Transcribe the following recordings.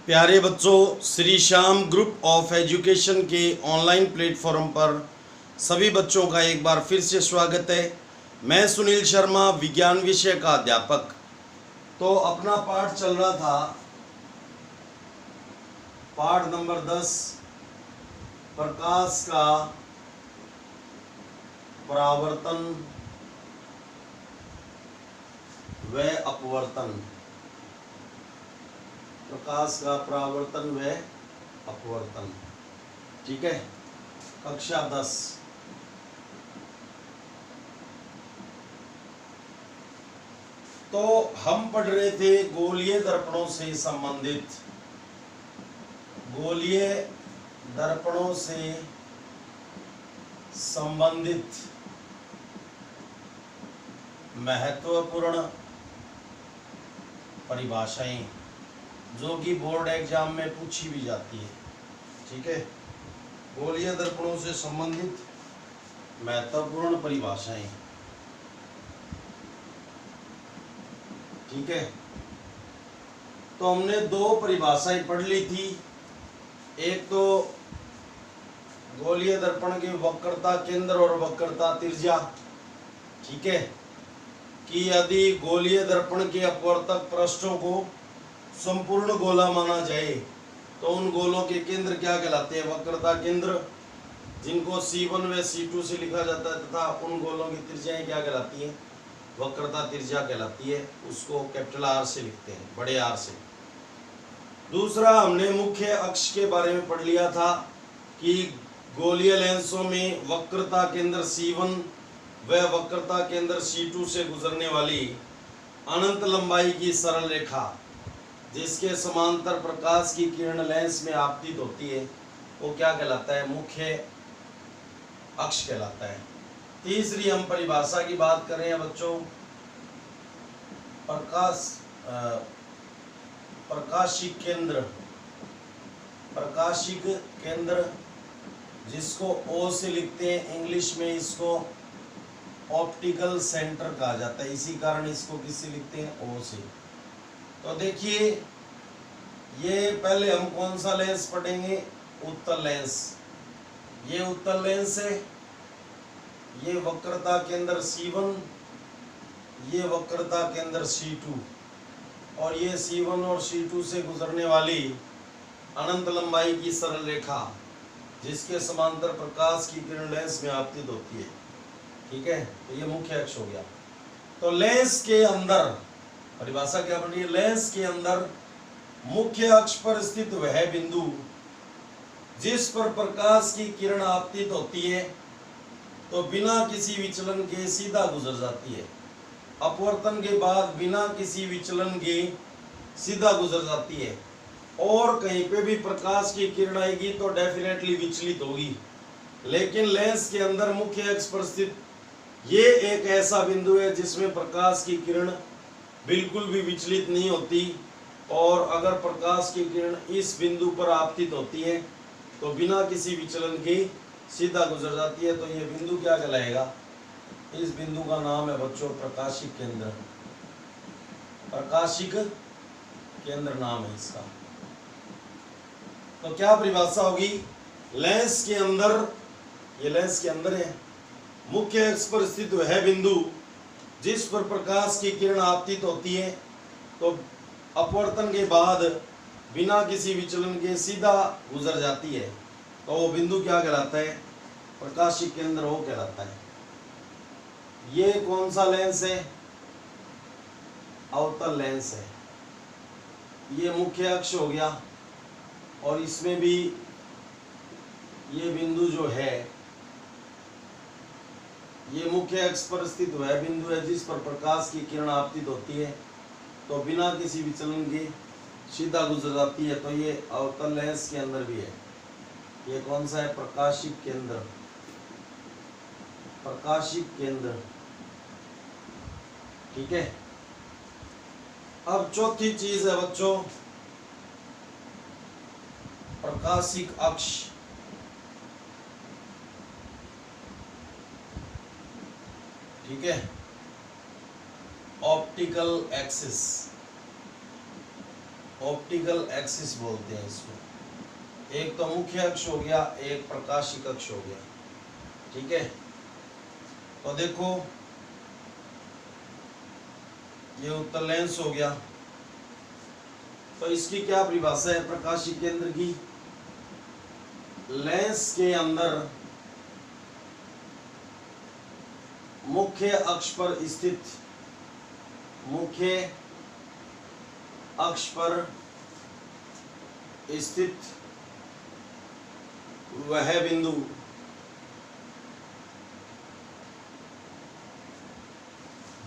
प्यारे बच्चों, Shri Shyam group of education के ऑनलाइन प्लेटफॉर्म पर सभी बच्चों का एक बार फिर से स्वागत है। मैं सुनील शर्मा, विज्ञान विषय का अध्यापक। तो अपना पाठ चल रहा था, पाठ नंबर 10, प्रकाश का परावर्तन व अपवर्तन। प्रकाश का परावर्तन व अपवर्तन, ठीक है, कक्षा 10। तो हम पढ़ रहे थे गोलीय दर्पणों से संबंधित, गोलीय दर्पणों से संबंधित महत्वपूर्ण परिभाषाएं जो कि बोर्ड एग्जाम में पूछी भी जाती है, ठीक है। गोलीय दर्पणों से संबंधित महत्वपूर्ण परिभाषाएं, ठीक है। तो हमने दो परिभाषाएं पढ़ ली थी। एक तो गोलीय दर्पण की वक्रता केंद्र और वक्रता त्रिज्या, ठीक है, कि यदि गोलीय दर्पण के अपवर्तक पृष्ठों को संपूर्ण गोला माना जाए तो उन गोलों के केंद्र क्या कहलाते हैं? वक्रता केंद्र, जिनको C1 व C2 से लिखा जाता है, तथा उन गोलों की त्रिज्याएं क्या कहलाती हैं? वक्रता त्रिज्या कहलाती है। उसको कैपिटल R से लिखते हैं, बड़े R से। दूसरा, हमने मुख्य अक्ष के बारे में पढ़ लिया था कि गोलीय लेंसों में वक्रता केंद्र C1 व वक्रता केंद्र C2 से गुजरने वाली अनंत लंबाई की सरल रेखा जिसके समांतर प्रकाश की किरण लेंस में आपतित होती है, वो क्या कहलाता है? मुख्य अक्ष कहलाता है। तीसरी हम परिभाषा की बात कर रहे हैं बच्चों, प्रकाशिक केंद्र। प्रकाशिक केंद्र जिसको O से लिखते हैं, इंग्लिश में इसको ऑप्टिकल सेंटर कहा जाता है, इसी कारण इसको किससे लिखते हैं? O से। तो देखिए, ये पहले हम कौन सा लेंस पढ़ेंगे? उत्तल लेंस। ये उत्तल लेंस है, ये वक्रता केंद्र C1, ये वक्रता केंद्र C2, और ये C1 और C2 से गुजरने वाली अनंत लंबाई की सरल रेखा जिसके समांतर प्रकाश की किरण लेंस में आपतित होती है, ठीक है। तो ये मुख्य अक्ष हो गया। तो लेंस के अंदर परिभाषा क्या बनी है? लेंस के अंदर मुख्य अक्ष पर स्थित वह बिंदु जिस पर प्रकाश की किरण आपतित होती है तो बिना किसी विचलन के सीधा गुजर जाती है। अपवर्तन के बाद बिना किसी विचलन के सीधा गुजर जाती है, और कहीं पे भी प्रकाश की किरण आएगी तो डेफिनेटली विचलित होगी। लेकिन लेंस के अंदर मुख्य अक्ष पर स्थित ये एक ऐसा बिंदु है जिसमें प्रकाश की किरण बिल्कुल भी विचलित नहीं होती, और अगर प्रकाश की किरण इस बिंदु पर आपतित होती है तो बिना किसी विचलन के सीधा गुजर जाती है। तो ये बिंदु क्या कहलाएगा? इस बिंदु का नाम है बच्चों प्रकाशिक केंद्र। प्रकाशिक केंद्र नाम है इसका। तो क्या परिभाषा होगी? लेंस के अंदर, ये लेंस के अंदर है, मुख्य अक्ष पर स्थित वह बिंदु जिस पर प्रकाश की किरण आपतित होती है तो अपवर्तन के बाद बिना किसी विचलन के सीधा गुजर जाती है, तो वो बिंदु क्या कहलाता है? प्रकाशिक केंद्र वो कहलाता है। ये कौन सा लेंस है? अवतल लेंस है। ये मुख्य अक्ष हो गया, और इसमें भी ये बिंदु जो है, ये मुख्य अक्ष पर स्थित वह बिंदु है जिस पर प्रकाश की किरण आपतित होती है तो बिना किसी विचलन के सीधा गुजर जाती है। तो ये अवतल लेंस के अंदर भी है। ये कौन सा है? प्रकाशिक केंद्र। प्रकाशिक केंद्र, ठीक है। अब चौथी चीज है बच्चों, प्रकाशिक अक्ष। ठीक है, ऑप्टिकल एक्सिस। ऑप्टिकल एक्सिस बोलते हैं इसको। एक तो मुख्य अक्ष हो गया, एक प्रकाशिक अक्ष हो गया, ठीक है। तो देखो ये उत्तल लेंस हो गया। तो इसकी क्या परिभाषा है प्रकाशिक केंद्र की? लेंस के अंदर मुख्य अक्ष पर स्थित, मुख्य अक्ष पर स्थित वह बिंदु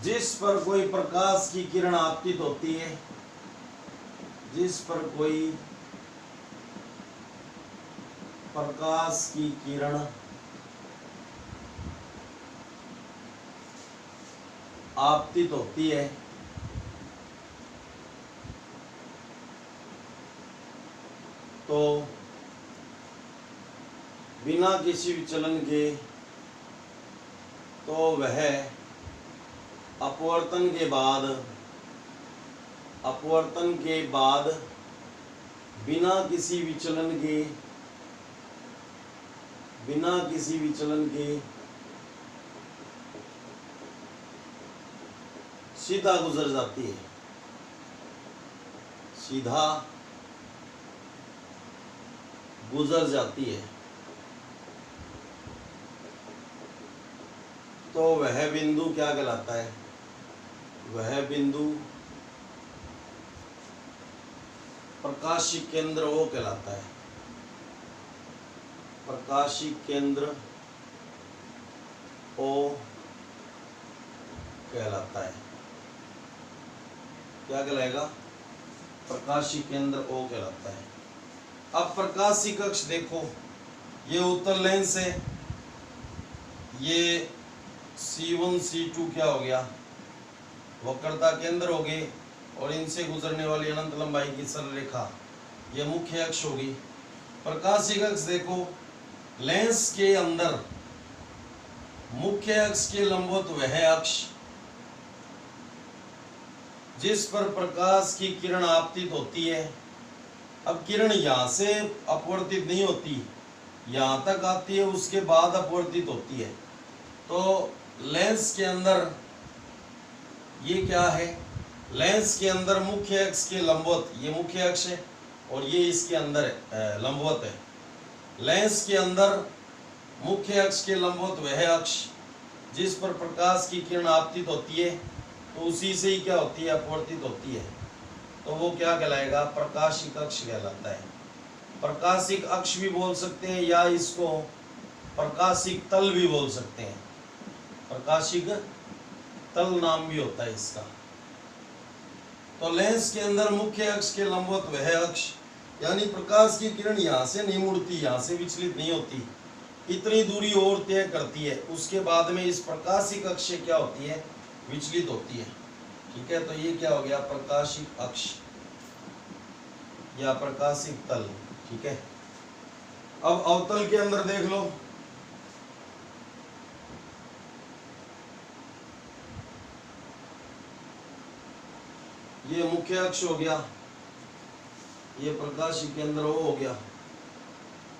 जिस पर कोई प्रकाश की किरण आपतित होती है, जिस पर कोई प्रकाश की किरण आपतित होती है, तो बिना किसी विचलन के तो वह अपवर्तन के बाद बिना किसी विचलन के सीधा गुजर जाती है, सीधा गुजर जाती है। तो वह बिंदु क्या कहलाता है? वह बिंदु प्रकाशिक केंद्र O कहलाता है। प्रकाशिक केंद्र O कहलाता है। क्या कहलाएगा? प्रकाशिक केंद्र O कहलाता है। अब प्रकाशिक अक्ष देखो, ये उत्तल लेंस है, ये C1 C2 क्या हो गया? वक्रता केंद्र हो गए, और इनसे गुजरने वाली अनंत लंबाई की सरल रेखा ये मुख्य अक्ष होगी। प्रकाशिक अक्ष देखो, लेंस के अंदर मुख्य अक्ष के लंबवत वह अक्ष जिस पर प्रकाश की किरण आपतित होती है। अब किरण यहाँ से अपवर्तित नहीं होती, यहाँ तक आती है, उसके बाद अपवर्तित होती है। तो लेंस के अंदर ये क्या है? लेंस के अंदर मुख्य अक्ष के लंबवत, ये मुख्य अक्ष है और ये इसके अंदर लंबवत है। लेंस के अंदर मुख्य अक्ष के लंबवत वह अक्ष जिस पर प्रकाश की किरण आपतित होती है, तो उसी से ही क्या होती है? अपवर्तित होती है। तो वो क्या कहलाएगा? प्रकाशिक अक्ष कहलाता है। प्रकाशिक अक्ष भी बोल सकते हैं, या इसको प्रकाशिक तल भी बोल सकते हैं। प्रकाशिक तल नाम भी होता है इसका। तो लेंस के अंदर मुख्य अक्ष के लंबवत वह अक्ष, यानी प्रकाश की किरण यहाँ से नहीं मुड़ती, यहाँ से विचलित नहीं होती, इतनी दूरी और तय करती है, उसके बाद में इस प्रकाशिक अक्ष से क्या होती है? विचलित होती है। ठीक है, तो ये क्या हो गया? प्रकाशिक अक्ष या प्रकाशिक तल। ठीक है, अब अवतल के अंदर देख लो, ये मुख्य अक्ष हो गया, ये प्रकाशिक केंद्र हो गया।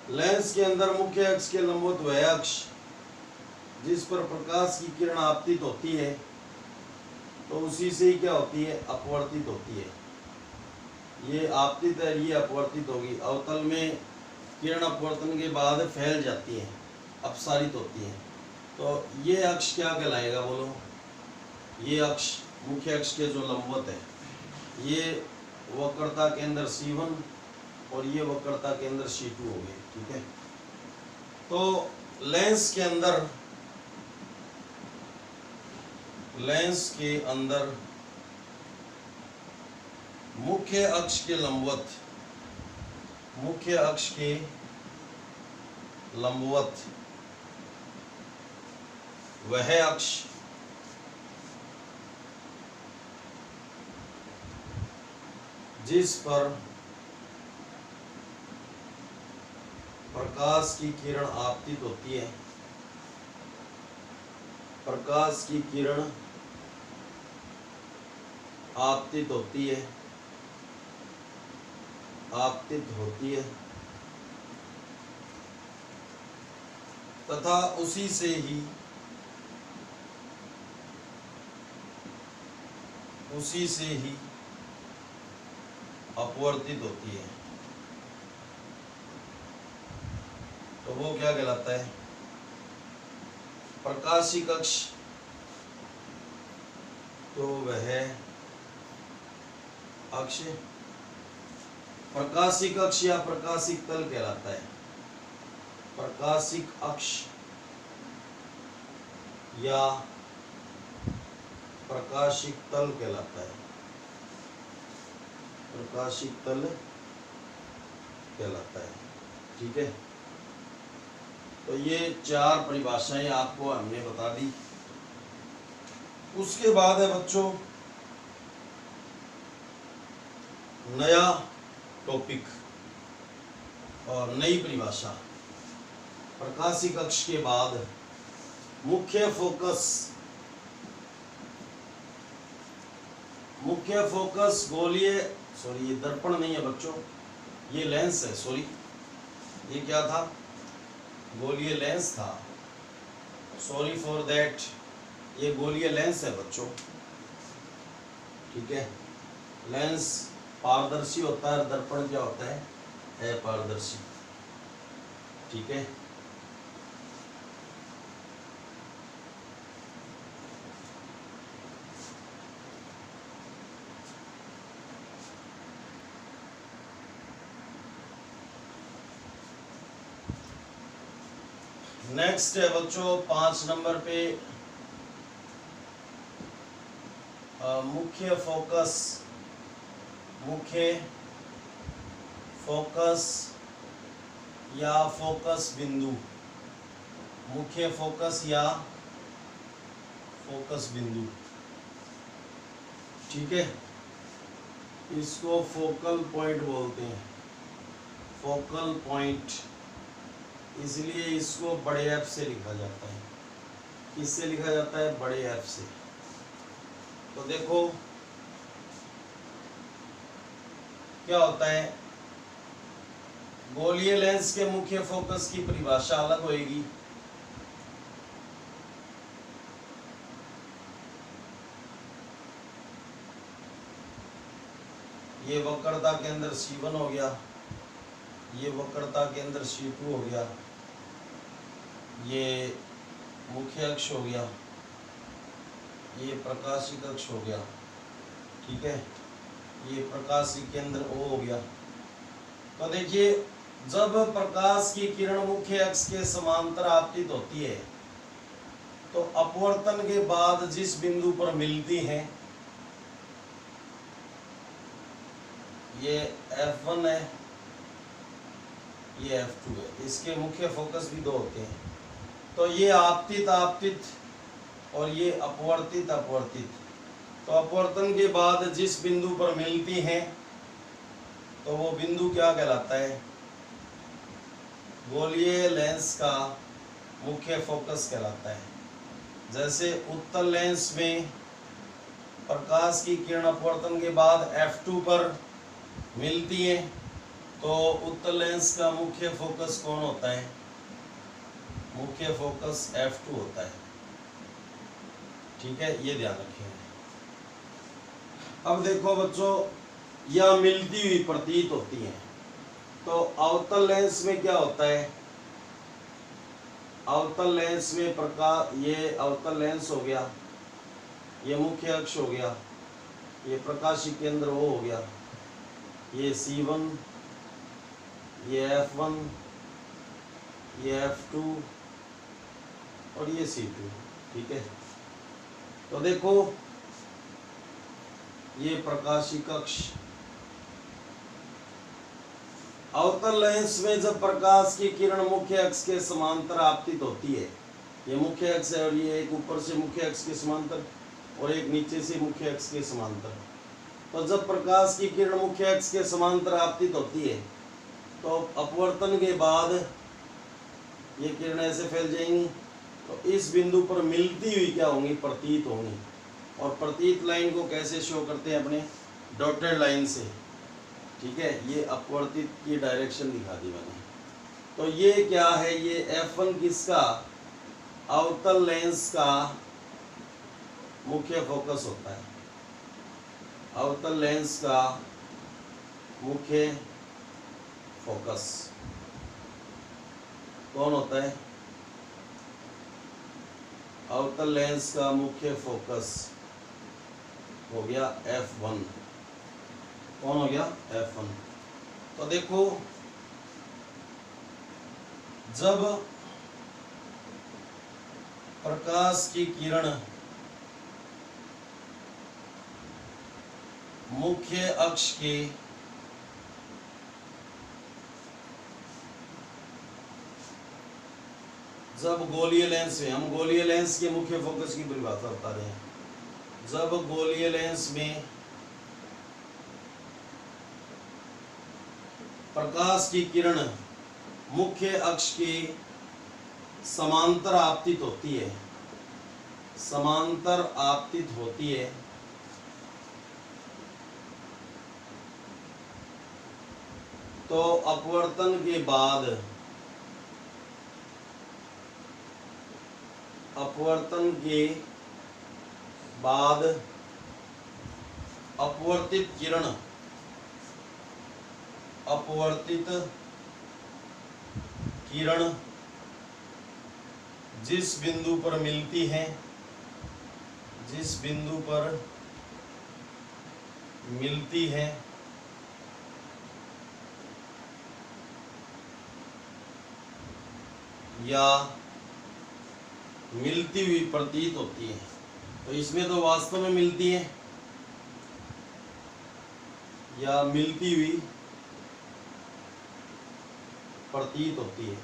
लेंस के अंदर मुख्य अक्ष के लंबवत वह अक्ष जिस पर प्रकाश की किरण आपतित होती है, तो उसी से ही क्या होती है? अपवर्तित होती है। ये आपतित है, ये अपवर्तित होगी। अवतल में किरण अपवर्तन के बाद फैल जाती है, अपसारित होती है। तो ये अक्ष क्या कहलाएगा? बोलो। ये अक्ष मुख्य अक्ष के जो लंबवत है, ये वक्रता केंद्र C1 और ये वक्रता केंद्र C2 हो गए। ठीक है, तो लेंस के अंदर मुख्य अक्ष के लंबवत वह अक्ष जिस पर प्रकाश की किरण आपतित होती है, प्रकाश की किरण आपतित होती है, आपतित होती है तथा उसी से ही अपवर्तित होती है। तो वो क्या कहलाता है? प्रकाशिक अक्ष। तो वह अक्ष प्रकाशिक अक्ष या प्रकाशिक तल कहलाता है। प्रकाशिक अक्ष या प्रकाशिक तल कहलाता है। प्रकाशिक तल कहलाता है। ठीक है, तो ये 4 परिभाषाएं आपको हमने बता दी। उसके बाद है बच्चों नया टॉपिक और नई परिभाषा। प्रकाशिक अक्ष के बाद मुख्य फोकस गोलीय, सॉरी ये दर्पण नहीं है बच्चों, ये लेंस है। सॉरी, ये क्या था? गोलीय लेंस था। सॉरी फॉर दैट, ये गोलीय लेंस है बच्चों। ठीक है, लेंस पारदर्शी होता है, दर्पण क्या होता है? अपारदर्शी। ठीक है, नेक्स्ट है बच्चों 5 नंबर पे मुख्य फोकस या फोकस बिंदु। मुख्य फोकस या फोकस बिंदु। ठीक है, इसको फोकल पॉइंट बोलते हैं। फोकल पॉइंट, इसलिए इसको बड़े एफ से लिखा जाता है। किससे लिखा जाता है? बड़े एफ से। तो देखो क्या होता है, गोलीय लेंस के मुख्य फोकस की परिभाषा अलग होगी। ये वक्रता केंद्र C1 हो गया, ये वक्रता केंद्र C2 हो गया, ये मुख्य अक्ष हो गया, ये प्रकाशिक अक्ष हो गया। ठीक है, ये प्रकाशिक केंद्र O हो गया। तो देखिए, जब प्रकाश की किरण मुख्य अक्ष के समांतर आपतित होती है तो अपवर्तन के बाद जिस बिंदु पर मिलती है, ये F1 है, ये F2 है। इसके मुख्य फोकस भी 2 होते हैं। तो ये आपतित और ये अपवर्तित। तो अपवर्तन के बाद जिस बिंदु पर मिलती हैं तो वो बिंदु क्या कहलाता है? गोलीय लेंस का मुख्य फोकस कहलाता है। जैसे उत्तल लेंस में प्रकाश की किरण अपवर्तन के बाद F2 पर मिलती है तो उत्तल लेंस का मुख्य फोकस कौन होता है? मुख्य फोकस F2 होता है। ठीक है, ये ध्यान रखें। अब देखो बच्चों, यह मिलती हुई प्रतीत होती हैं। तो अवतल लेंस में क्या होता है? अवतल लेंस में प्रकाश, ये अवतल लेंस हो गया, ये मुख्य अक्ष हो गया, ये प्रकाशिक केंद्र O हो गया, ये C1, ये F1, ये F2 और ये C2। ठीक है, तो देखो ये प्रकाशिक अक्ष। अवतल लेंस में जब प्रकाश की किरण मुख्य अक्ष के समांतर आपतित होती है, ये मुख्य अक्ष है और ये एक ऊपर से मुख्य अक्ष के समांतर और एक नीचे से मुख्य अक्ष के समांतर। तो जब प्रकाश की किरण मुख्य अक्ष के समांतर आपतित होती है तो अपवर्तन के बाद ये किरण ऐसे फैल जाएंगी, तो इस बिंदु पर मिलती हुई क्या होंगी? प्रतीत होंगी। और प्रतीत लाइन को कैसे शो करते हैं? अपने डॉटेड लाइन से। ठीक है, ये अपवर्तित की डायरेक्शन दिखा दी मैंने। तो ये क्या है, ये F1 किसका, अवतल लेंस का मुख्य फोकस होता है। अवतल लेंस का मुख्य फोकस कौन होता है, अवतल लेंस का मुख्य फोकस हो गया F1। कौन हो गया, F1। तो देखो, जब प्रकाश की किरण मुख्य अक्ष के जब गोलीय लेंस में, हम गोलीय लेंस के मुख्य फोकस की परिभाषा बता रहे हैं, जब गोलीय लेंस में प्रकाश की किरण मुख्य अक्ष की समांतर आपतित होती है, समांतर आपतित होती है, तो अपवर्तन के बाद, अपवर्तन के बाद अपवर्तित किरण, अपवर्तित किरण जिस बिंदु पर मिलती है, जिस बिंदु पर मिलती है या मिलती हुई प्रतीत होती है, तो इसमें तो वास्तव में मिलती है या मिलती हुई प्रतीत होती है,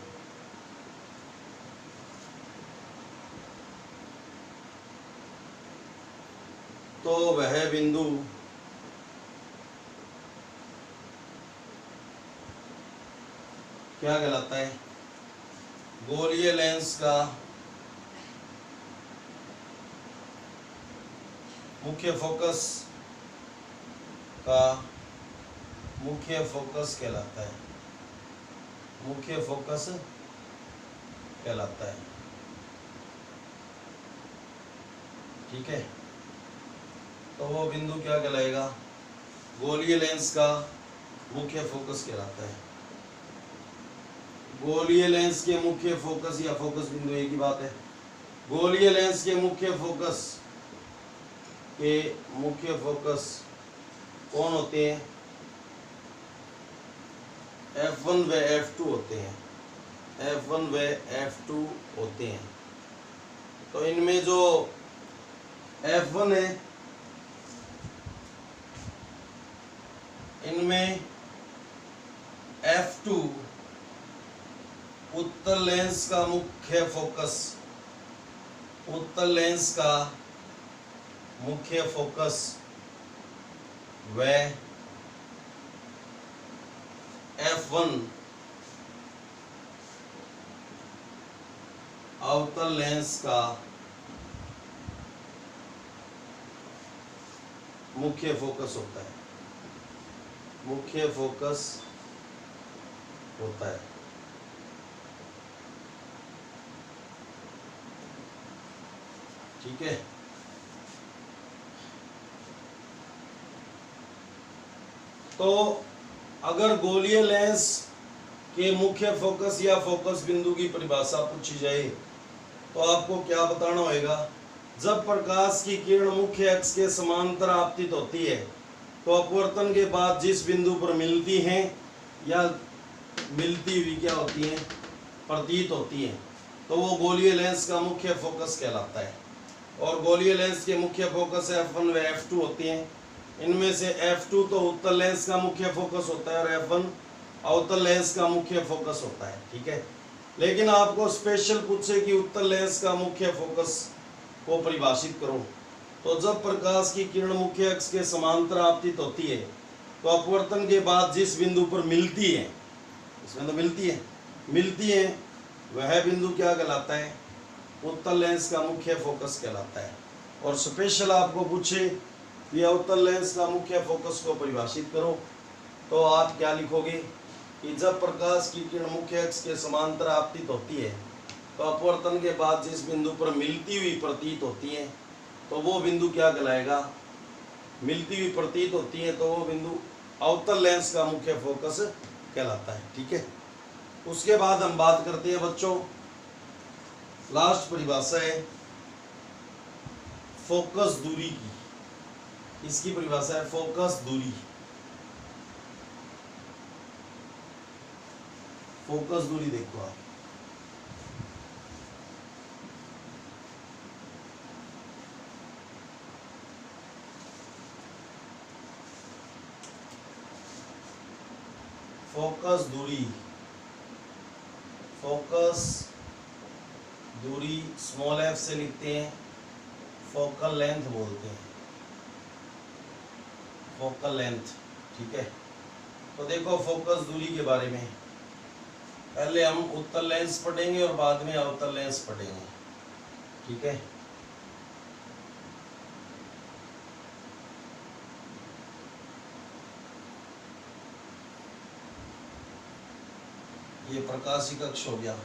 तो वह बिंदु क्या कहलाता है, गोलीय लेंस का मुख्य फोकस का मुख्य फोकस कहलाता है, मुख्य फोकस कहलाता है। ठीक है, तो वो बिंदु क्या कहलाएगा, गोलीय लेंस का मुख्य फोकस कहलाता है। गोलीय लेंस के मुख्य फोकस या फोकस बिंदु एक ही बात है। गोलीय लेंस के मुख्य फोकस कौन होते हैं, F1 व F2 होते हैं, F1 व F2 होते हैं। तो इनमें जो F1 है, इनमें F2 उत्तल लेंस का मुख्य फोकस, उत्तल लेंस का मुख्य फोकस व F1 अवतल लेंस का मुख्य फोकस होता है, मुख्य फोकस होता है। ठीक है, तो अगर गोलीय लेंस के मुख्य फोकस या फोकस बिंदु की परिभाषा पूछी जाए तो आपको क्या बताना होगा, जब प्रकाश की किरण मुख्य अक्ष के समांतर आपतित होती है तो अपवर्तन के बाद जिस बिंदु पर मिलती हैं या मिलती हुई क्या होती हैं, प्रतीत होती हैं, तो वो गोलीय लेंस का मुख्य फोकस कहलाता है। और गोलीय लेंस के मुख्य फोकस F1 व F2 होती हैं। इनमें से F2 तो उत्तल लेंस का मुख्य फोकस होता है और F1 अवतल लेंस का मुख्य फोकस होता है। ठीक है, लेकिन आपको स्पेशल पूछे कि उत्तल लेंस का मुख्य फोकस को परिभाषित करो, तो जब प्रकाश की किरण मुख्य अक्ष के समांतर आपतित होती है तो अपवर्तन के बाद जिस बिंदु पर मिलती है, इसमें तो मिलती है, वह बिंदु क्या कहलाता है, उत्तल लेंस का मुख्य फोकस कहलाता है। और स्पेशल आपको पूछे कि अवतल लेंस का मुख्य फोकस को परिभाषित करो, तो आप क्या लिखोगे कि जब प्रकाश की किरण मुख्य अक्ष के समांतर आपतित होती है तो अपवर्तन के बाद जिस बिंदु पर मिलती हुई प्रतीत होती है तो वो बिंदु क्या कहलाएगा, मिलती हुई प्रतीत होती है तो वो बिंदु अवतल लेंस का मुख्य फोकस कहलाता है। ठीक है, उसके बाद हम बात करते हैं बच्चों, लास्ट परिभाषा है फोकस दूरी की। इसकी परिभाषा है फोकस दूरी। फोकस दूरी देखो आप, फोकस दूरी, फोकस दूरी स्मॉल एफ से लिखते हैं, फोकल लेंथ बोलते हैं, फोकल लेंथ। ठीक है, तो देखो फोकस दूरी के बारे में पहले हम उत्तल लेंस पढ़ेंगे और बाद में अवतल लेंस पढ़ेंगे। ठीक है, ये प्रकाशिक अक्ष हो गया,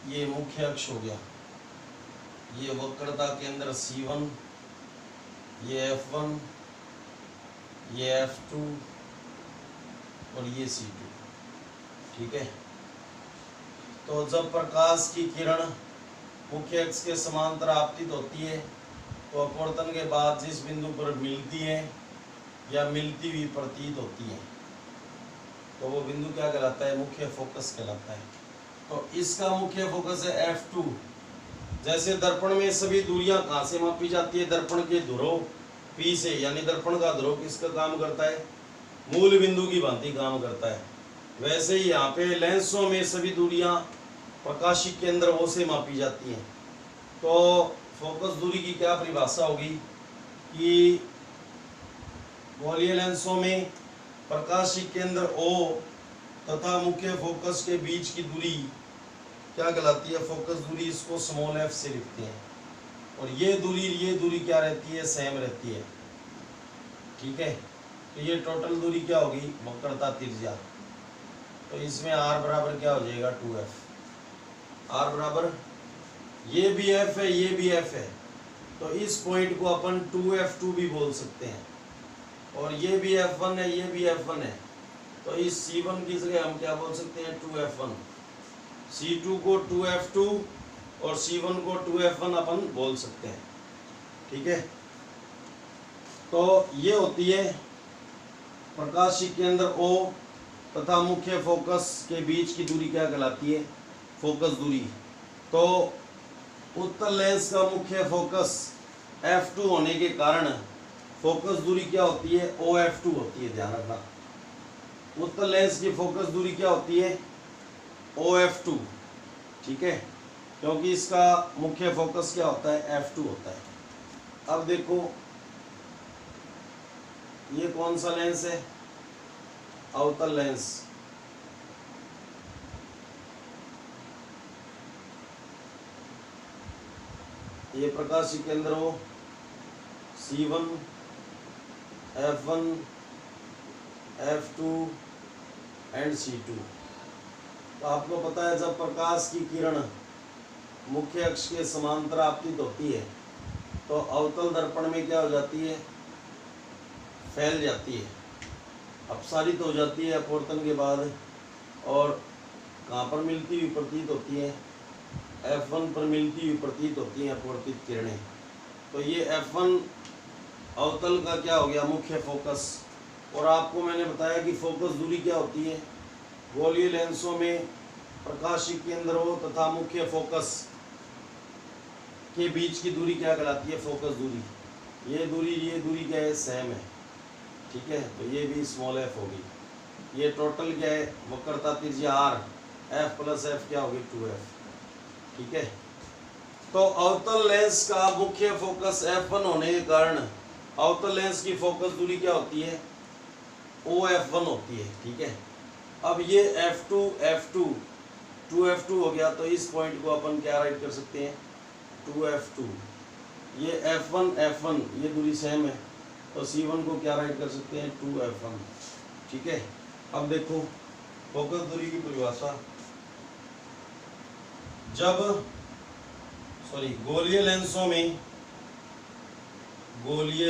ये मुख्य अक्ष हो गया, ये वक्रता केंद्र C1, ये F1, ये F2 और ये C2। ठीक है, तो जब प्रकाश की किरण मुख्य अक्ष के समांतर आपतित होती है तो अपवर्तन के बाद जिस बिंदु पर मिलती है या मिलती हुई प्रतीत होती है तो वो बिंदु क्या कहलाता है, मुख्य फोकस कहलाता है। तो इसका मुख्य फोकस है F2। जैसे दर्पण में सभी दूरियां कहाँ से मापी जाती है, दर्पण के ध्रुव P से, यानी दर्पण का ध्रुव किसका काम करता है, मूल बिंदु की भांति काम करता है। वैसे ही यहाँ पे लेंसों में सभी दूरियां प्रकाशिक केंद्र O से मापी जाती हैं। तो फोकस दूरी की क्या परिभाषा होगी कि गोलीय लेंसों में प्रकाशिक केंद्र O तथा मुख्य फोकस के बीच की दूरी क्या कहलाती है, फोकस दूरी। इसको स्मॉल f से लिखते हैं और ये दूरी क्या रहती है, सेम रहती है। ठीक है, तो ये टोटल दूरी क्या होगी, वक्रता त्रिज्या। तो इसमें r बराबर क्या हो जाएगा, 2f। r बराबर ये भी f है, ये भी f है, तो इस पॉइंट को अपन 2f2 भी बोल सकते हैं। और ये भी F1 है, ये भी F1 है, तो इस C1 की जगह हम क्या बोल सकते हैं, 2F1। C2 को 2F2 और C1 को 2F1 अपन बोल सकते हैं। ठीक है, तो ये होती है प्रकाशिक केंद्र O तथा मुख्य फोकस के बीच की दूरी क्या कहलाती है, फोकस दूरी। तो उत्तल लेंस का मुख्य फोकस F2 होने के कारण फोकस दूरी क्या होती है, OF2 होती है। ध्यान रखना, उत्तल लेंस की फोकस दूरी क्या होती है, OF2। ठीक है, क्योंकि इसका मुख्य फोकस क्या होता है, F2 होता है। अब देखो ये कौन सा लेंस है, अवतल लेंस। ये प्रकाशिक केंद्र हो C1, F1, F2 and C2। तो आपको पता है जब प्रकाश की किरण मुख्य अक्ष के समांतर आपतित होती है तो अवतल दर्पण में क्या हो जाती है, फैल जाती है, अपसारित हो जाती है अपवर्तन के बाद। और कहाँ पर मिलती हुई प्रतीत होती है, F1 पर मिलती हुई प्रतीत होती हैं अपवर्तित किरणें। तो ये F1 अवतल का क्या हो गया, मुख्य फोकस। और आपको मैंने बताया कि फोकस दूरी क्या होती है, गोलीय लेंसों में प्रकाशिक केंद्र हो तथा मुख्य फोकस के बीच की दूरी क्या कहलाती है, फोकस दूरी। ये दूरी क्या है, सेम है। ठीक है, तो ये भी स्मॉल f होगी। ये टोटल क्या है, वक्रता त्रिज्या r, f प्लस f क्या होगी, 2f। ठीक है, तो अवतल लेंस का मुख्य फोकस F1 होने के कारण अवतल लेंस की फोकस दूरी क्या होती है, OF1 होती है। ठीक है, अब ये F2 2F2 हो गया, तो इस पॉइंट को अपन क्या राइट कर सकते हैं, 2F2। ये F1 ये दूरी सेम है, तो C1 को क्या राइट कर सकते हैं 2F1। ठीक है, अब देखो फोकस दूरी की परिभाषा। जब गोलीय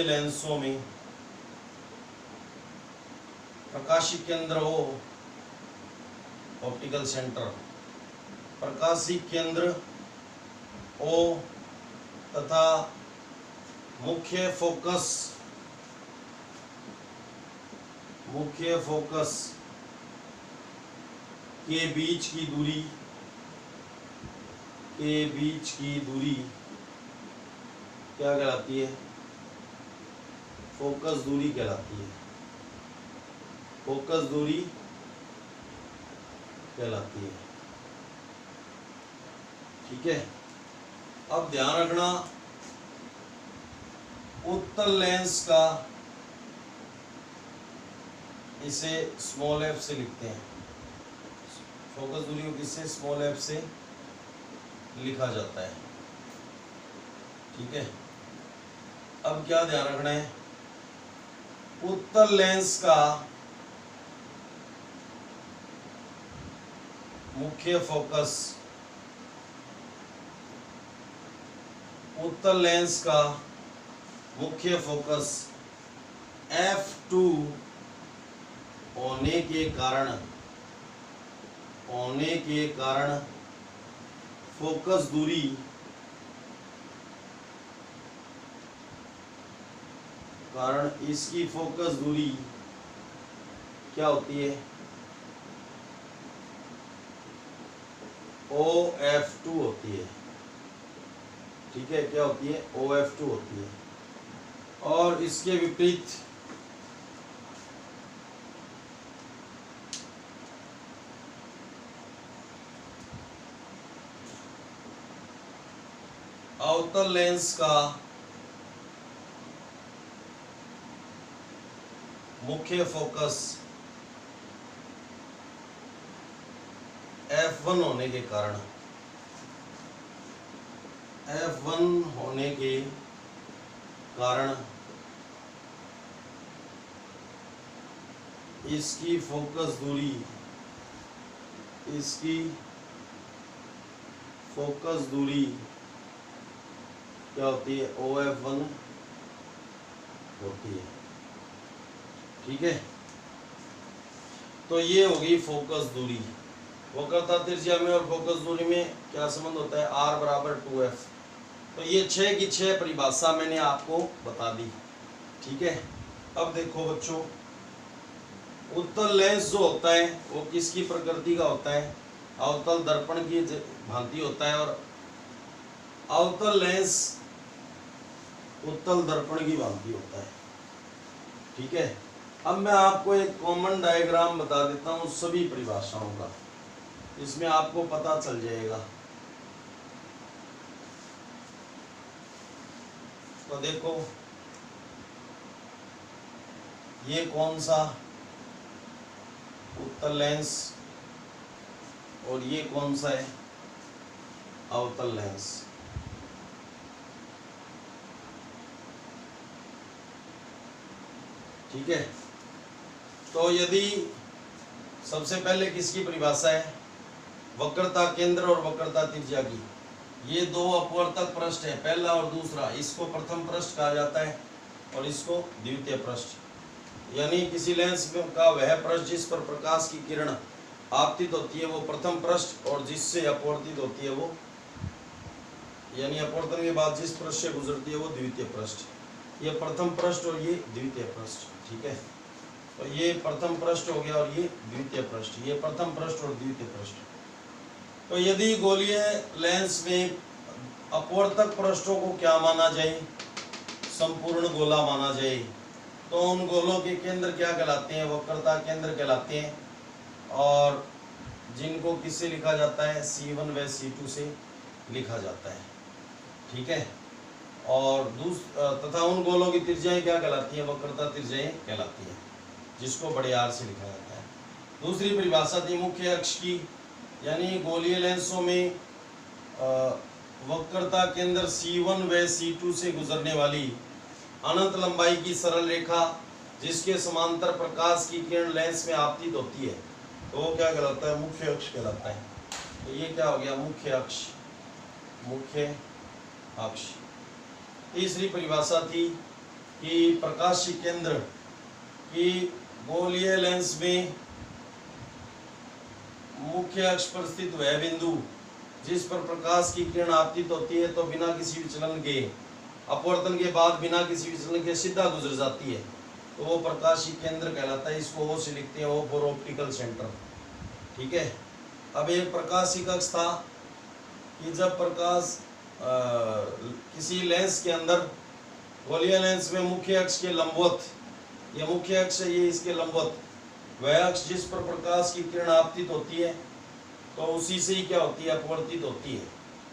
लेंसों में प्रकाशिक केंद्र हो, ऑप्टिकल सेंटर, प्रकाशिक केंद्र O तथा मुख्य फोकस के बीच की दूरी क्या कहलाती है? फोकस दूरी कहलाती है। फोकस दूरी कहलाती है। ठीक है, अब ध्यान रखना उत्तल लेंस का इसे स्मॉल f से लिखते हैं। फोकस दूरी को किससे? स्मॉल f से लिखा जाता है। ठीक है, अब क्या ध्यान रखना है? उत्तल लेंस का मुख्य फोकस, उत्तल लेंस का मुख्य फोकस f2 होने के कारण फोकस दूरी इसकी फोकस दूरी क्या होती है? OF2 होती है। ठीक है, क्या होती है? OF2 होती है। और इसके विपरीत अवतल लेंस का मुख्य फोकस F1 होने के कारण इसकी फोकस दूरी क्या होती है? OF1 होती है। ठीक है, तो ये होगी फोकस दूरी। वक्रता त्रिज्या में और फोकस दूरी में क्या संबंध होता है? R बराबर 2F। तो ये 6 की 6 परिभाषा मैंने आपको बता दी। ठीक है, अब देखो बच्चों, उत्तल लेंस जो होता है वो किसकी प्रकृति का होता है? अवतल दर्पण की भांति होता है, और अवतल लेंस उत्तल दर्पण की भांति होता है। ठीक है, अब मैं आपको एक कॉमन डायग्राम बता देता हूँ सभी परिभाषाओं का, इसमें आपको पता चल जाएगा। तो देखो, ये कौन सा? उत्तल लेंस। और ये कौन सा है? अवतल लेंस। ठीक है, तो यदि सबसे पहले किसकी परिभाषा है? वक्रता केंद्र और वक्रता त्रिज्या की। ये दो अपवर्तक पृष्ठ है, पहला और दूसरा। इसको प्रथम पृष्ठ कहा जाता है और इसको द्वितीय पृष्ठ। यानी किसी लेंस का वह पृष्ठ जिस पर प्रकाश की किरण आपतित होती है वो प्रथम पृष्ठ, और जिससे अपवर्तित होती है वो, यानी अपवर्तन के बाद जिस पृष्ठ से गुजरती है वो द्वितीय पृष्ठ। ये प्रथम पृष्ठ और ये द्वितीय पृष्ठ। ठीक है, तो ये प्रथम पृष्ठ हो गया और ये द्वितीय पृष्ठ। ये प्रथम पृष्ठ और द्वितीय पृष्ठ। तो यदि गोलीय लेंस में अपवर्तक पृष्ठों को क्या माना जाए? संपूर्ण गोला माना जाए, तो उन गोलों के केंद्र क्या कहलाते हैं? वक्रता केंद्र कहलाते हैं, और जिनको किससे लिखा जाता है? C1 व C2 से लिखा जाता है। ठीक है, और तथा उन गोलों की त्रिज्याएं क्या कहलाती हैं? वक्रता त्रिज्याएं कहलाती हैं, जिसको बड़े R से लिखा जाता है। दूसरी परिभाषा थी मुख्य अक्ष की, यानी गोलीय लेंसों में वक्रता केंद्र C1 व C2 से गुजरने वाली अनंत लंबाई की सरल रेखा जिसके समांतर प्रकाश की किरण लेंस में आपतित होती है, तो वो क्या कहलाता है? मुख्य अक्ष कहलाता है। तो ये क्या हो गया? मुख्य अक्ष। मुख्य अक्ष। तीसरी परिभाषा थी कि प्रकाशीय केंद्र की गोलीय लेंस में मुख्य अक्ष पर स्थित वह बिंदु जिस पर प्रकाश की किरण आपतित होती है तो बिना किसी विचलन के, अपवर्तन के बाद बिना किसी विचलन के सीधा गुजर जाती है, तो वो प्रकाशीय केंद्र कहलाता है। इसको ओ से लिखते हैं, ओ फॉर ऑप्टिकल सेंटर। ठीक है। अब एक प्रकाशीय अक्ष था कि जब प्रकाश किसी लेंस के अंदर, गोलीय लेंस में मुख्य अक्ष के लंबवत, यह मुख्य अक्ष है, ये इसके लंबवत वह अक्ष जिस पर प्रकाश की किरण आपतित होती है तो उसी से ही क्या होती है? अपवर्तित होती है,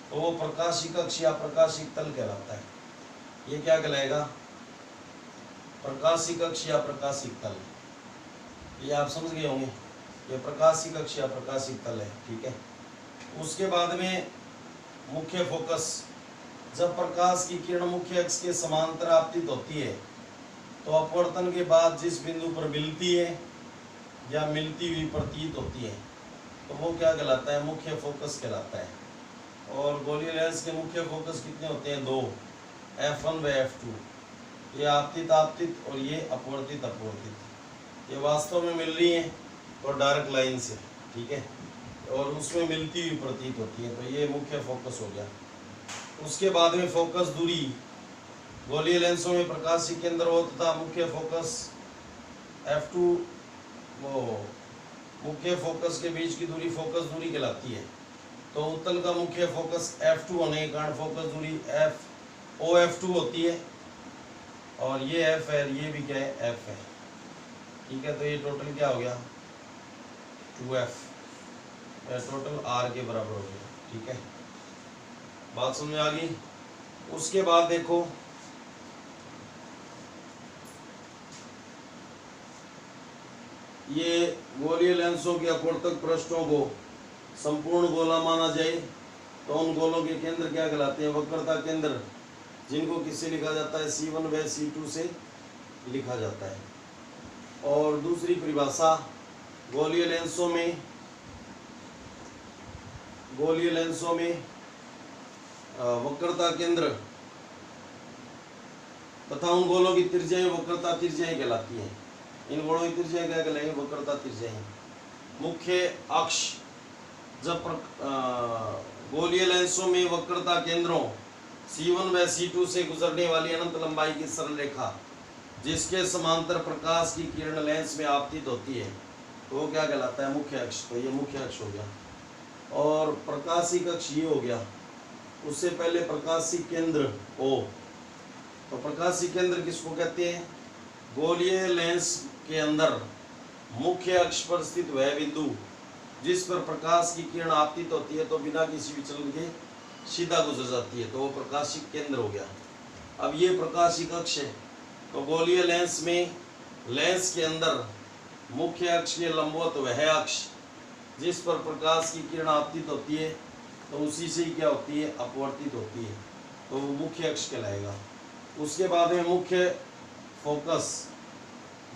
तो वो प्रकाशिक अक्ष या प्रकाशिक तल कहलाता है। ये क्या कहलाएगा? प्रकाशिक अक्ष या प्रकाशिक तल। ये आप समझ गए होंगे, ये प्रकाशिक अक्ष या प्रकाशिक तल है। ठीक है। उसके बाद में मुख्य फोकस, जब प्रकाश की किरण मुख्य अक्ष के समांतर आपतित होती है तो अपवर्तन के बाद जिस बिंदु पर मिलती है या मिलती हुई प्रतीत होती है तो वो क्या कहलाता है? मुख्य फोकस कहलाता है। और गोलीय लेंस के मुख्य फोकस कितने होते हैं? 2, F1 व F2। ये आपतित आपतित और ये अपवर्तित अपवर्तित। ये वास्तव में मिल रही है और डार्क लाइन से, ठीक है, और उसमें मिलती हुई प्रतीत होती है, तो ये मुख्य फोकस हो गया। उसके बाद में फोकस दूरी, गोलीय लेंसों में प्रकाशीय केंद्र हो तथा मुख्य फोकस F2, वो मुख्य फोकस के बीच की दूरी फोकस दूरी कहलाती है। तो उत्तल का मुख्य फोकस F2 होने के कारण फोकस दूरी OF2 होती है, और ये F है, ये भी क्या है? F है। ठीक है। तो ये टोटल क्या हो गया? 2F, टोटल R के बराबर हो गया। ठीक है, बात समझ में आ गई। उसके बाद देखो, ये गोलीय लेंसों के अपवर्तक पृष्ठों को संपूर्ण गोला माना जाए तो उन गोलों के केंद्र क्या कहलाते हैं? वक्रता केंद्र, जिनको किससे लिखा जाता है? C1 व C2 से लिखा जाता है। और दूसरी परिभाषा, गोलीय लेंसों में वक्रता केंद्र तथा उन गोलों की त्रिज्याएं वक्रता त्रिज्याएं कहलाती हैं। इन गोलों की त्रिज्याएं क्या कहलाएंगी? वक्रता त्रिज्याएं। मुख्य अक्ष, जब गोलीय लेंसों में वक्रता केंद्रों C1 व C2 से गुजरने वाली अनंत लंबाई की सरल रेखा जिसके समांतर प्रकाश की किरण लेंस में आपतित होती है तो वो क्या कहलाता है? मुख्य अक्ष। तो ये मुख्य अक्ष हो गया। और प्रकाशिक अक्ष ये हो गया। उससे पहले प्रकाशिक केंद्र O। तो प्रकाशिक केंद्र किसको कहते हैं? गोलीय लेंस के अंदर मुख्य अक्ष पर स्थित वह बिंदु जिस पर प्रकाश की किरण आपतित होती है तो बिना किसी विचलन के सीधा गुजर जाती है, तो वो प्रकाशिक केंद्र हो गया। अब ये प्रकाशिक अक्ष है, तो गोलीय लेंस में लेंस के अंदर मुख्य अक्ष के लंबवत वह अक्ष जिस पर प्रकाश की किरण आपतित होती है तो उसी से ही क्या होती है? अपवर्तित होती है, तो वो मुख्य अक्ष कहलाएगा। उसके बाद में मुख्य फोकस,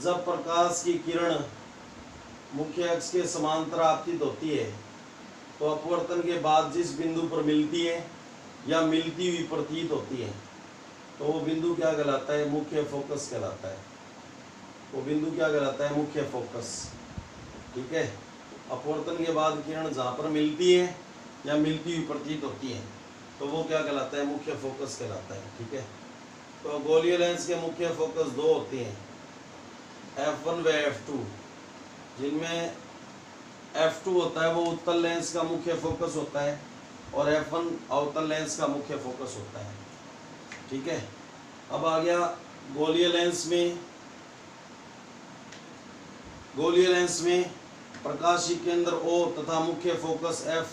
जब प्रकाश की किरण मुख्य अक्ष के समांतर आपतित होती है तो अपवर्तन के बाद जिस बिंदु पर मिलती है या मिलती हुई प्रतीत होती है तो वो बिंदु क्या कहलाता है? मुख्य फोकस कहलाता है। वो बिंदु क्या कहलाता है? मुख्य फोकस। ठीक है। अपवर्तन के बाद किरण जहाँ पर मिलती है या मिलती हुई प्रतीत होती है तो वो क्या कहलाता है? मुख्य फोकस कहलाता है। ठीक है। तो गोलीय लेंस के मुख्य फोकस 2 होते हैं, F1 व F2, जिनमें F2 होता है वो उत्तल लेंस का मुख्य फोकस होता है और F1 अवतल लेंस का मुख्य फोकस होता है। ठीक है। अब आ गया गोलीय लेंस में प्रकाशीय केंद्र O तथा मुख्य फोकस F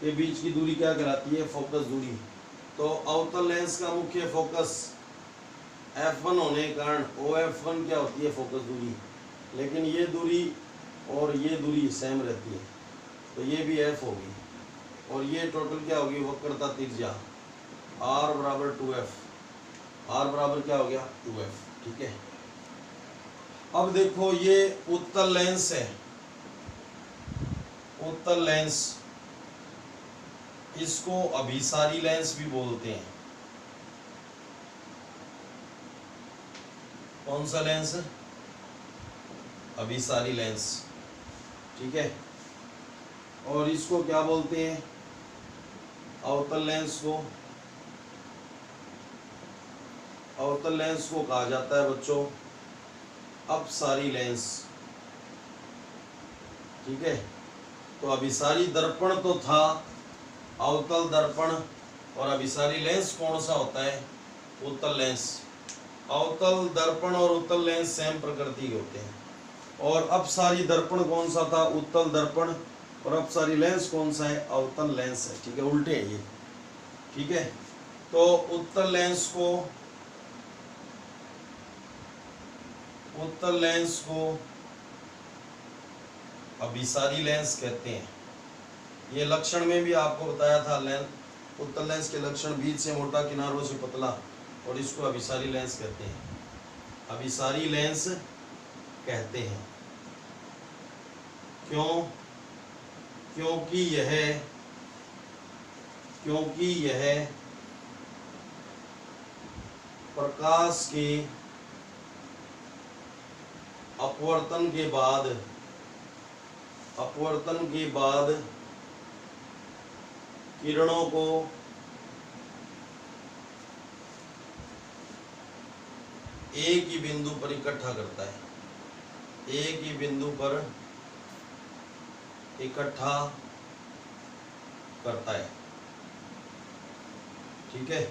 के बीच की दूरी क्या कहलाती है? फोकस दूरी। तो अवतल लेंस का मुख्य फोकस F1 होने के कारण OF1 क्या होती है? फोकस दूरी। लेकिन ये दूरी और ये दूरी सेम रहती है, तो ये भी F होगी, और ये टोटल क्या होगी? वक्रता त्रिज्या R बराबर 2F। R बराबर क्या हो गया 2F। ठीक है, अब देखो ये उत्तल लेंस है, उत्तल लेंस, इसको अभिसारी लेंस भी बोलते हैं। कौन सा लेंस? अभिसारी लेंस। ठीक है, और इसको क्या बोलते हैं? अवतल लेंस को, अवतल लेंस को कहा जाता है बच्चों अपसारी लेंस। ठीक है, तो अभिसारी दर्पण तो था, अवतल दर्पण और अभिसारी लेंस कौन सा होता है? उत्तल लेंस। अवतल दर्पण और उत्तल लेंस सेम प्रकृति के होते हैं। और अपसारी दर्पण कौन सा था? उत्तल दर्पण। और अपसारी लेंस कौन सा है? अवतल लेंस है। ठीक है, उल्टे है ये। ठीक है, तो उत्तल लेंस को, उत्तल लेंस को अभिसारी लेंस कहते हैं। ये लक्षण में भी आपको बताया था, लेंस, उत्तल लेंस के लक्षण बीच से मोटा, किनारों से पतला, और इसको अभिसारी लेंस कहते हैं। अभिसारी लेंस कहते हैं। क्यों? क्योंकि यह प्रकाश के अपवर्तन के बाद किरणों को एक ही बिंदु पर इकट्ठा करता है, एक ही बिंदु पर इकट्ठा करता है। ठीक है,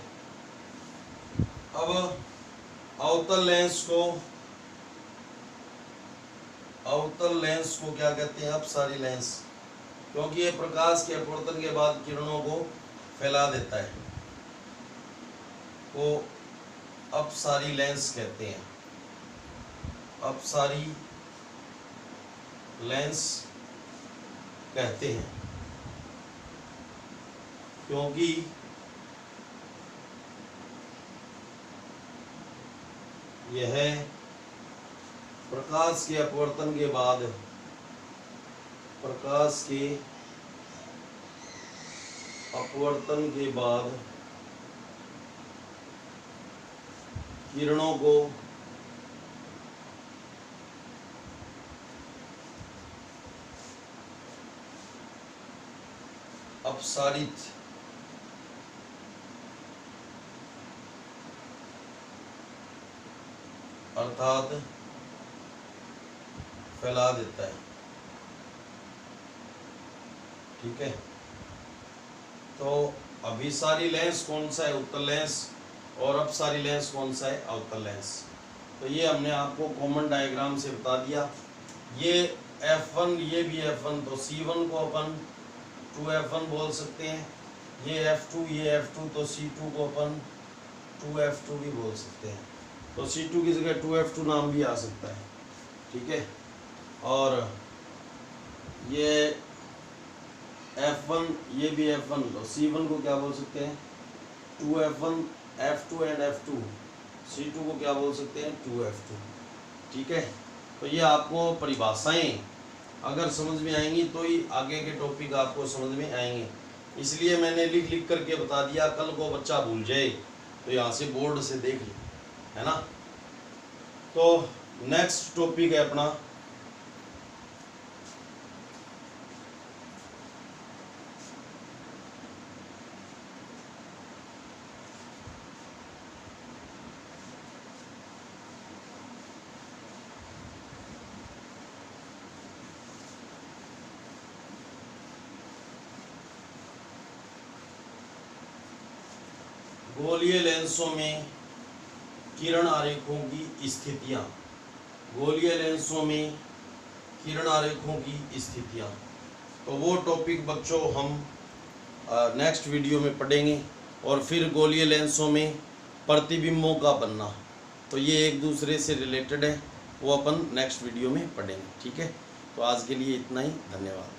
अब अवतल लेंस को क्या कहते हैं? अपसारी लेंस, क्योंकि ये प्रकाश के अपवर्तन के बाद किरणों को फैला देता है, को अपसारी लेंस कहते हैं। अपसारी लेंस कहते हैं, क्योंकि यह प्रकाश के अपवर्तन के बाद, प्रकाश के अपवर्तन के बाद किरणों को अपसारित अर्थात फैला देता है। ठीक है, तो अभिसारी लेंस कौन सा है? उत्तल लेंस। और अपसारी लेंस कौन सा है? अवतल लेंस। तो ये हमने आपको कॉमन डायग्राम से बता दिया। ये F1, ये भी F1, तो C1 को अपन 2F1 बोल सकते हैं। ये F2, ये F2, तो C2 को अपन 2F2 भी बोल सकते हैं। तो C2 की जगह 2F2 नाम भी आ सकता है। ठीक है, और ये F1, ये भी F1, तो C1 को क्या बोल सकते हैं? 2F1, F2 and F2। C2 को क्या बोल सकते हैं? 2F2। ठीक है, तो ये आपको परिभाषाएं अगर समझ में आएंगी तो ही आगे के टॉपिक आपको समझ में आएंगे। इसलिए मैंने लिख लिख करके बता दिया, कल को बच्चा भूल जाए तो यहाँ से बोर्ड से देख ले, है ना। तो नेक्स्ट टॉपिक है अपना गोलीय लेंसों में किरण आरेखों की स्थितियां। गोलीय लेंसों में किरण आरेखों की स्थितियां, तो वो टॉपिक बच्चों हम नेक्स्ट वीडियो में पढ़ेंगे। और फिर गोलीय लेंसों में प्रतिबिंबों का बनना, तो ये एक दूसरे से रिलेटेड है, वो अपन नेक्स्ट वीडियो में पढ़ेंगे। ठीक है, तो आज के लिए इतना ही, धन्यवाद।